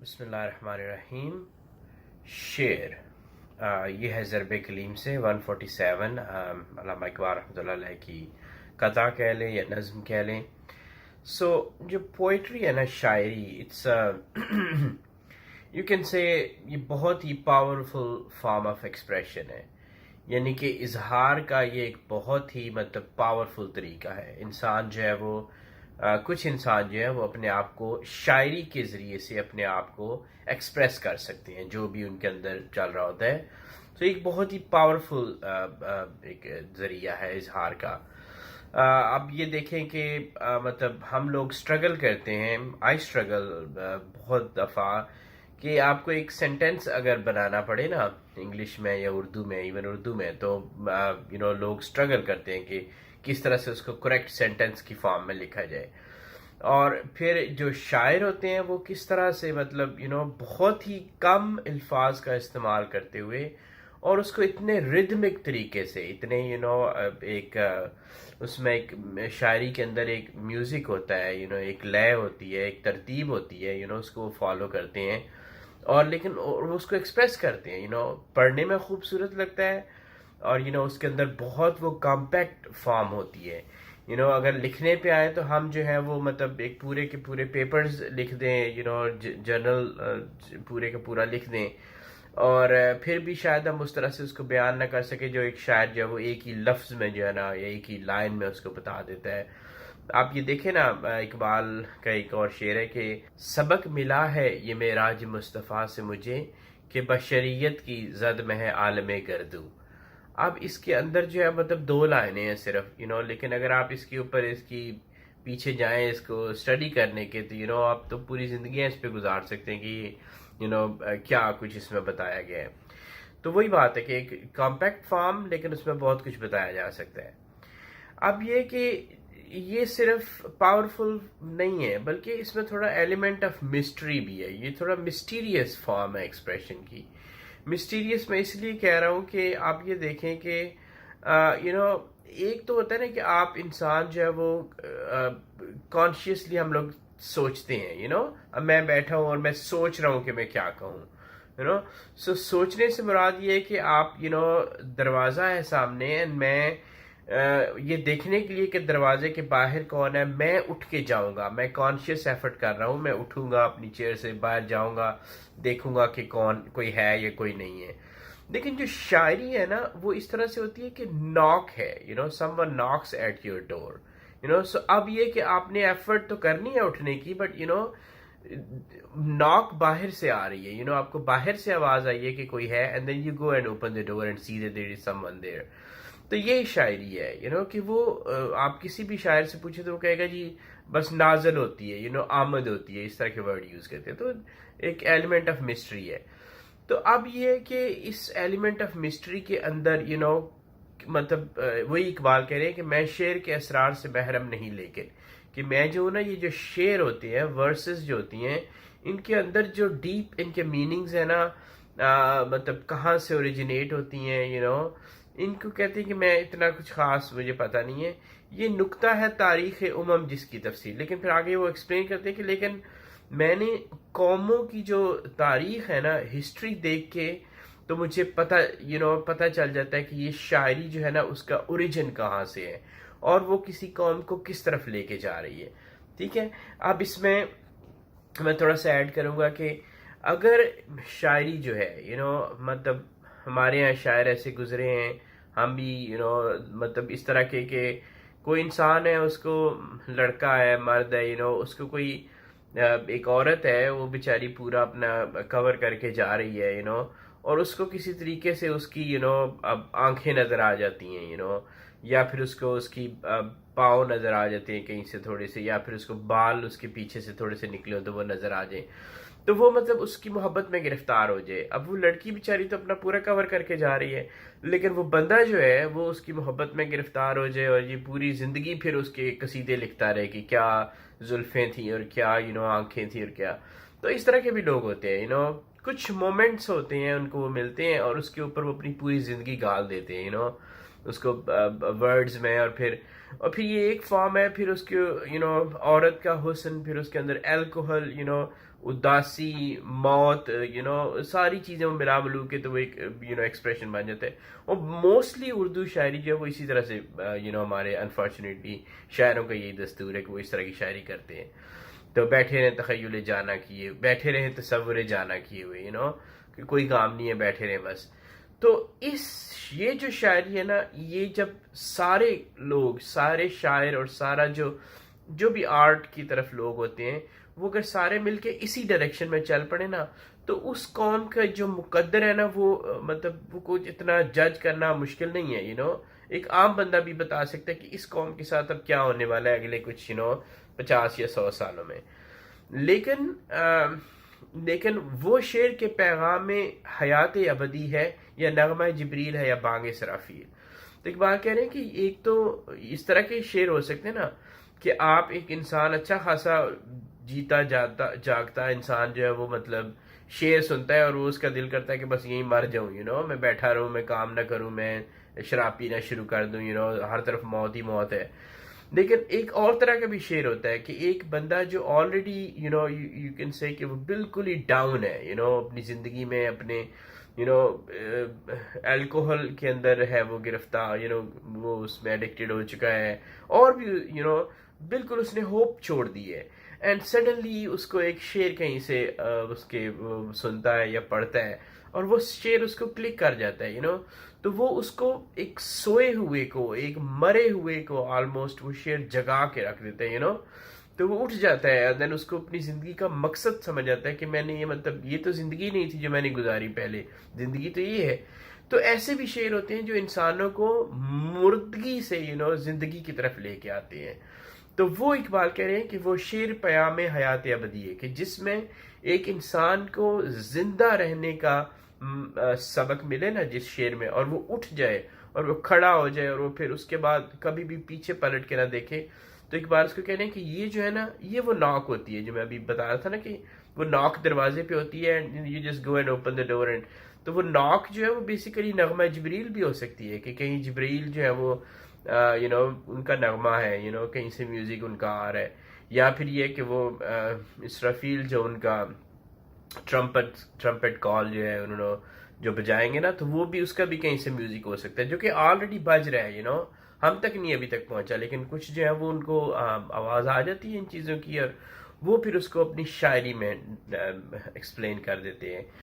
بسم اللہ الرحمن الرحیم. شعر یہ ہے ضرب کلیم سے 147. علامہ اقبال رحمۃ اللہ علیہ کی قطع کہہ لیں یا نظم کہہ لیں. سو جو پوئٹری ہے نا، شاعری، اٹس یو کین سے یہ بہت ہی پاورفل فارم آف ایکسپریشن ہے. یعنی کہ اظہار کا یہ ایک بہت ہی پاورفل طریقہ ہے. انسان جو ہے وہ کچھ انسان جو ہے وہ اپنے آپ کو شاعری کے ذریعے سے اپنے آپ کو ایکسپریس کر سکتے ہیں جو بھی ان کے اندر چل رہا ہوتا ہے. تو ایک بہت ہی پاورفل ایک ذریعہ ہے اظہار کا. اب یہ دیکھیں کہ ہم لوگ اسٹرگل کرتے ہیں. آئی اسٹرگل بہت دفعہ کہ آپ کو ایک سینٹینس اگر بنانا پڑے نا انگلش میں یا اردو میں، ایون اردو میں، تو لوگ اسٹرگل کرتے ہیں کہ کس طرح سے اس کو کریکٹ سینٹینس کی فارم میں لکھا جائے. اور پھر جو شاعر ہوتے ہیں وہ کس طرح سے بہت ہی کم الفاظ کا استعمال کرتے ہوئے اور اس کو اتنے ردمک طریقے سے، اتنے ایک اس میں ایک شاعری کے اندر ایک میوزک ہوتا ہے، ایک لے ہوتی ہے، ایک ترتیب ہوتی ہے، اس کو فالو کرتے ہیں اور لیکن وہ اس کو ایکسپریس کرتے ہیں. پڑھنے میں خوبصورت لگتا ہے اور اس کے اندر بہت وہ کمپیکٹ فارم ہوتی ہے. اگر لکھنے پہ آئے تو ہم جو ہے وہ ایک پورے کے پورے پیپرز لکھ دیں، جرنل پورے کا پورا لکھ دیں، اور پھر بھی شاید ہم اس طرح سے اس کو بیان نہ کر سکے جو ایک شاعر جو ہے وہ ایک ہی لفظ میں جو ہے نا یا ایک ہی لائن میں اس کو بتا دیتا ہے. آپ یہ دیکھیں نا، اقبال کا ایک اور شعر ہے کہ سبق ملا ہے یہ معراج مصطفیٰ سے مجھے کہ بشریت کی زد میں ہے عالم گردو. اب اس کے اندر جو ہے دو لائنیں ہیں صرف، لیکن اگر آپ اس کے اوپر اس کی پیچھے جائیں اس کو اسٹڈی کرنے کے تو آپ تو پوری زندگیاں اس پہ گزار سکتے ہیں کہ کیا کچھ اس میں بتایا گیا ہے. تو وہی بات ہے کہ ایک کمپیکٹ فارم لیکن اس میں بہت کچھ بتایا جا سکتا ہے. اب یہ کہ یہ صرف پاورفل نہیں ہے بلکہ اس میں تھوڑا ایلیمنٹ آف مسٹری بھی ہے. یہ تھوڑا مسٹیریس فارم ہے ایکسپریشن کی. مسٹیریس میں اس لیے کہہ رہا ہوں کہ آپ یہ دیکھیں کہ ایک تو ہوتا ہے نا کہ آپ انسان جو ہے وہ کانشیسلی ہم لوگ سوچتے ہیں. اب میں بیٹھا ہوں اور میں سوچ رہا ہوں کہ میں کیا کہوں. سوچنے سے مراد یہ ہے کہ آپ دروازہ ہے سامنے اینڈ میں یہ دیکھنے کے لیے کہ دروازے کے باہر کون ہے، میں اٹھ کے جاؤں گا. میں کانشیس ایفرٹ کر رہا ہوں، میں اٹھوں گا اپنی چیئر سے، باہر جاؤں گا، دیکھوں گا کہ کوئی ہے یا کوئی نہیں ہے. لیکن جو شاعری ہے نا وہ اس طرح سے ہوتی ہے کہ ناک ہے، someone knocks at your door. So اب یہ کہ آپ نے ایفرٹ تو کرنی ہے اٹھنے کی، بٹ ناک باہر سے آ رہی ہے. آپ کو باہر سے آواز آئی ہے کہ کوئی ہے، and then you go and open the door and see that there is someone there. تو یہی شاعری ہے کہ وہ آپ کسی بھی شاعر سے پوچھے تو وہ کہے گا جی بس نازل ہوتی ہے، آمد ہوتی ہے، اس طرح کے ورڈ یوز کرتے ہیں. تو ایک ایلیمنٹ آف مسٹری ہے. تو اب یہ کہ اس ایلیمنٹ آف مسٹری کے اندر وہی اقبال کہہ رہے ہیں کہ میں شعر کے اسرار سے محرم نہیں، لیکن کہ میں جو نا یہ جو شعر ہوتے ہیں، ورسز جو ہوتی ہیں، ان کے اندر جو ڈیپ ان کے میننگز ہیں نا، کہاں سے اوریجنیٹ ہوتی ہیں، ان کو کہتے ہیں کہ میں اتنا کچھ خاص مجھے پتہ نہیں ہے. یہ نکتہ ہے تاریخ جس کی تفصیل. لیکن پھر آگے وہ ایکسپلین کرتے ہیں کہ لیکن میں نے قوموں کی جو تاریخ ہے نا، ہسٹری دیکھ کے تو مجھے پتہ چل جاتا ہے کہ یہ شاعری جو ہے نا اس کا اوریجن کہاں سے ہے اور وہ کسی قوم کو کس طرف لے کے جا رہی ہے. ٹھیک ہے. اب اس میں تھوڑا سا ایڈ کروں گا کہ اگر شاعری جو ہے ہمارے یہاں شاعر ایسے گزرے ہیں، ہم بھی اس طرح کے کہ کوئی انسان ہے، اس کو لڑکا ہے، مرد ہے، اس کو کوئی ایک عورت ہے، وہ بیچاری پورا اپنا کور کر کے جا رہی ہے، اور اس کو کسی طریقے سے اس کی اب آنکھیں نظر آ جاتی ہیں، یا پھر اس کو اس کی پاؤں نظر آ جاتے ہیں کہیں سے تھوڑے سے، یا پھر اس کو بال اس کے پیچھے سے تھوڑے سے نکلے ہو تو وہ نظر آ جائیں، تو وہ اس کی محبت میں گرفتار ہو جائے. اب وہ لڑکی بیچاری تو اپنا پورا کور کر کے جا رہی ہے، لیکن وہ بندہ جو ہے وہ اس کی محبت میں گرفتار ہو جائے اور یہ پوری زندگی پھر اس کے قصیدے لکھتا رہے کہ کیا زلفیں تھیں اور کیا آنکھیں تھیں اور کیا. تو اس طرح کے بھی لوگ ہوتے ہیں، کچھ مومنٹس ہوتے ہیں ان کو وہ ملتے ہیں اور اس کے اوپر وہ اپنی پوری زندگی گال دیتے ہیں، اس کو ورڈز میں، اور پھر اور پھر یہ ایک فارم ہے، پھر اس کے عورت کا حسن، پھر اس کے اندر الکوہل، اداسی، موت، ساری چیزیں وہ ملا ملو کے تو وہ ایک ایکسپریشن بن جاتا ہے. اور موسٹلی اردو شاعری جو ہے وہ اسی طرح سے ہمارے انفارچونیٹلی شاعروں کا یہی دستور ہے کہ وہ اس طرح کی شاعری کرتے ہیں. تو بیٹھے رہیں تخیل جانا کیے، بیٹھے رہیں تصور جانا کیے ہوئے، کہ کوئی کام نہیں ہے، بیٹھے رہیں بس. تو یہ جو شاعری ہے نا، یہ جب سارے لوگ، سارے شاعر اور سارا جو بھی آرٹ کی طرف لوگ ہوتے ہیں، وہ اگر سارے مل کے اسی ڈائریکشن میں چل پڑے نا، تو اس قوم کا جو مقدر ہے نا، وہ مطلب وہ کچھ اتنا جج کرنا مشکل نہیں ہے. ایک عام بندہ بھی بتا سکتا ہے کہ اس قوم کے ساتھ اب کیا ہونے والا ہے اگلے کچھ 50 یا 100 سالوں میں. لیکن وہ شعر کے پیغام میں حیات ابدی ہے، یا نغمہ جبریل ہے، یا بانگ اسرافیل. تو اقبال کہہ رہے ہیں کہ ایک تو اس طرح کے شعر ہو سکتے ہیں نا، کہ آپ ایک انسان اچھا خاصا جیتا جاگتا انسان جو ہے وہ مطلب شعر سنتا ہے اور وہ اس کا دل کرتا ہے کہ بس یہیں مر جاؤں، میں بیٹھا رہوں، میں کام نہ کروں، میں شراب پینا شروع کر دوں، ہر طرف موت ہی موت ہے. لیکن ایک اور طرح کا بھی شعر ہوتا ہے کہ ایک بندہ جو آلریڈی یو کین سے کہ وہ بالکل ہی ڈاؤن ہے، اپنی زندگی میں، اپنے الکوہل کے اندر ہے وہ گرفتار، وہ اس میں ایڈکٹڈ ہو چکا ہے، اور بھی بالکل اس نے ہوپ چھوڑ دی ہے. اینڈ سڈنلی اس کو ایک شعر کہیں سے اس کے سنتا ہے یا پڑھتا ہے، اور وہ شعر اس کو کلک کر جاتا ہے. تو وہ اس کو ایک سوئے ہوئے کو، ایک مرے ہوئے کو آلموسٹ وہ شعر جگا کے رکھ دیتے ہیں. تو وہ اٹھ جاتا ہے، دین اس کو اپنی زندگی کا مقصد سمجھ آتا ہے کہ میں نے مطلب یہ تو زندگی نہیں تھی جو میں نے گزاری، پہلے زندگی تو یہ ہے. تو ایسے بھی شعر ہوتے ہیں جو انسانوں کو مردگی سے زندگی کی طرف لے کے آتے ہیں. تو وہ اقبال کہہ رہے ہیں کہ وہ شعر پیام حیات ابدی ہے، کہ جس میں ایک انسان کو زندہ رہنے کا سبق ملے نا جس شعر میں، اور وہ اٹھ جائے اور وہ کھڑا ہو جائے، اور وہ پھر اس کے بعد کبھی بھی پیچھے پلٹ کے نہ دیکھے. تو اقبال اس کو کہہ رہے ہیں کہ یہ جو ہے نا، یہ وہ ناک ہوتی ہے جو میں ابھی بتا رہا تھا نا، کہ وہ ناک دروازے پہ ہوتی ہے، you just go and open the door. And تو وہ ناک جو ہے وہ بیسیکلی نغمہ جبریل بھی ہو سکتی ہے، کہ کہیں جبریل جو ہے وہ ان کا نغمہ ہے، کہیں سے میوزک ان کا آ رہا ہے. یا پھر یہ کہ وہ اسرافیل جو ان کا ٹرمپٹ کال جو ہے انہوں نے جو بجائیں گے نا، تو وہ بھی اس کا بھی کہیں سے میوزک ہو سکتا ہے، جو کہ آلریڈی بج رہا ہے. ہم تک نہیں ابھی تک پہنچا، لیکن کچھ جو ہے وہ ان کو آواز آ جاتی ہے ان چیزوں کی، اور وہ پھر اس کو اپنی شاعری میں ایکسپلین کر دیتے ہیں.